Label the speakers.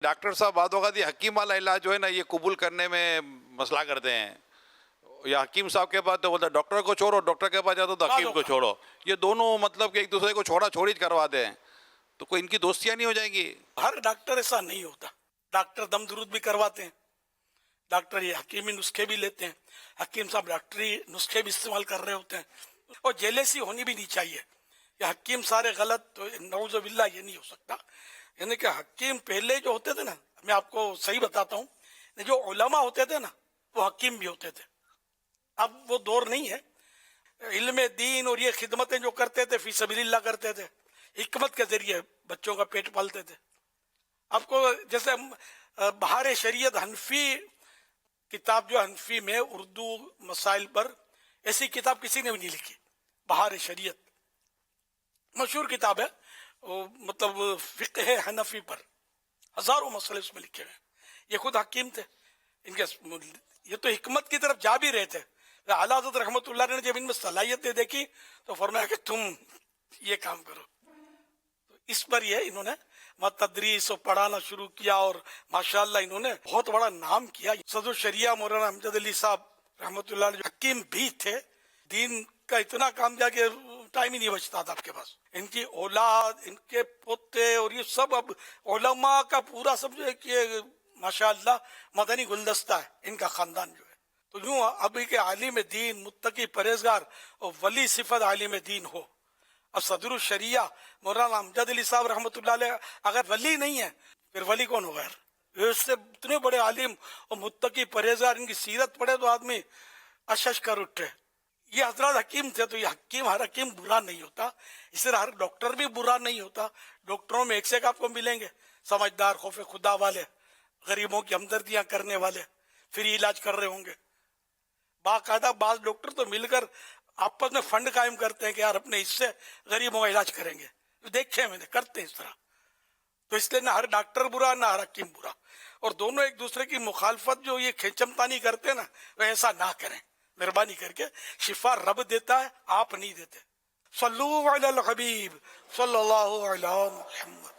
Speaker 1: Doctor صاحب بعض اوقات یہ حکیم والا علاج جو ہے نا یہ قبول کرنے میں مسئلہ کرتے ہیں. یا حکیم صاحب کے پاس تو بولتا ڈاکٹر کو چھوڑو, ڈاکٹر کے پاس جاتا تو حکیم کو چھوڑو. یہ دونوں مطلب کہ ایک دوسرے کو چھوڑا چھوڑی کرواتے ہیں, تو کوئی ان کی دوستیاں نہیں ہو جائیں گی؟
Speaker 2: ہر ڈاکٹر ایسا نہیں ہوتا. ڈاکٹر دم درود بھی کرواتے ہیں, ڈاکٹر یہ حکیمی نسخے بھی لیتے ہیں, حکیم صاحب ڈاکٹری نسخے بھی استعمال کر رہے ہوتے ہیں. اور جیلیسی ہونی بھی نہیں چاہیے. یہ حکیم سارے غلط, تو نعوذ باللہ یہ نہیں ہو سکتا. یعنی کہ حکیم پہلے جو ہوتے تھے نا, میں آپ کو صحیح بتاتا ہوں, جو علماء ہوتے تھے نا وہ حکیم بھی ہوتے تھے. اب وہ دور نہیں ہے. علم دین اور یہ خدمتیں جو کرتے تھے فی سبیل اللہ کرتے تھے, حکمت کے ذریعے بچوں کا پیٹ پالتے تھے. آپ کو جیسے بہار شریعت حنفی کتاب, جو حنفی میں اردو مسائل پر ایسی کتاب کسی نے بھی نہیں لکھی. بہار شریعت مشہور کتاب ہے, مطلب فقہ حنفی پر ہزاروں مسئلے اس میں لکھے ہوئے ہیں. یہ خود حکیم تھے. ان کے یہ تو حکمت کی طرف جا بھی رہے تھے. اعلیٰ حضرت رحمۃ اللہ نے جب ان میں صلاحیتیں دیکھی تو فرمایا کہ تم یہ کام کرو. تو اس پر یہ انہوں نے تدریس اور پڑھانا شروع کیا, اور ماشاءاللہ انہوں نے بہت بڑا نام کیا. صدر الشریعہ مولانا امجد علی صاحب رحمۃ اللہ علیہ حکیم بھی تھے. دین کا اتنا کام کیا کہ ٹائم ہی نہیں بچتا تھا آپ کے پاس. ان کی اولاد, ان کے پوتے, اور یہ سب اب علماء کا پورا سمجھے کہ ماشاءاللہ مدنی گلدستہ ہے ان کا خاندان جو ہے. تو یوں ابھی کے عالم دین, متقی, پرہیزگار اور ولی صفت عالم دین ہو. اب صدر الشریعہ مولانا امجد علی صاحب رحمۃ اللہ علیہ اگر ولی نہیں ہے پھر ولی کون ہوگا یار؟ اس سے اتنے بڑے عالم اور متقی پرہیزگار, ان کی سیرت پڑھے تو آدمی اشش کر اٹھے. یہ حضرات حکیم تھے. تو یہ حکیم, ہر حکیم برا نہیں ہوتا, اس طرح ہر ڈاکٹر بھی برا نہیں ہوتا. ڈاکٹروں میں ایک سے ایک آپ کو ملیں گے, سمجھدار, خوف خدا والے, غریبوں کی ہمدردیاں کرنے والے, فری علاج کر رہے ہوں گے. باقاعدہ بعض ڈاکٹر تو مل کر آپس میں فنڈ قائم کرتے ہیں کہ یار اپنے اس سے غریبوں کا علاج کریں گے. دیکھے میں نے کرتے ہیں اس طرح. تو اس لیے نہ ہر ڈاکٹر برا نہ ہر حکیم برا, اور دونوں ایک دوسرے کی مخالفت جو یہ کھینچمتانی کرتے ہیں نا, وہ ایسا نہ کریں. مہربانی کر کے, شفا رب دیتا ہے, آپ نہیں دیتے. صلو علی الحبیب صلی اللہ علیہ محمد.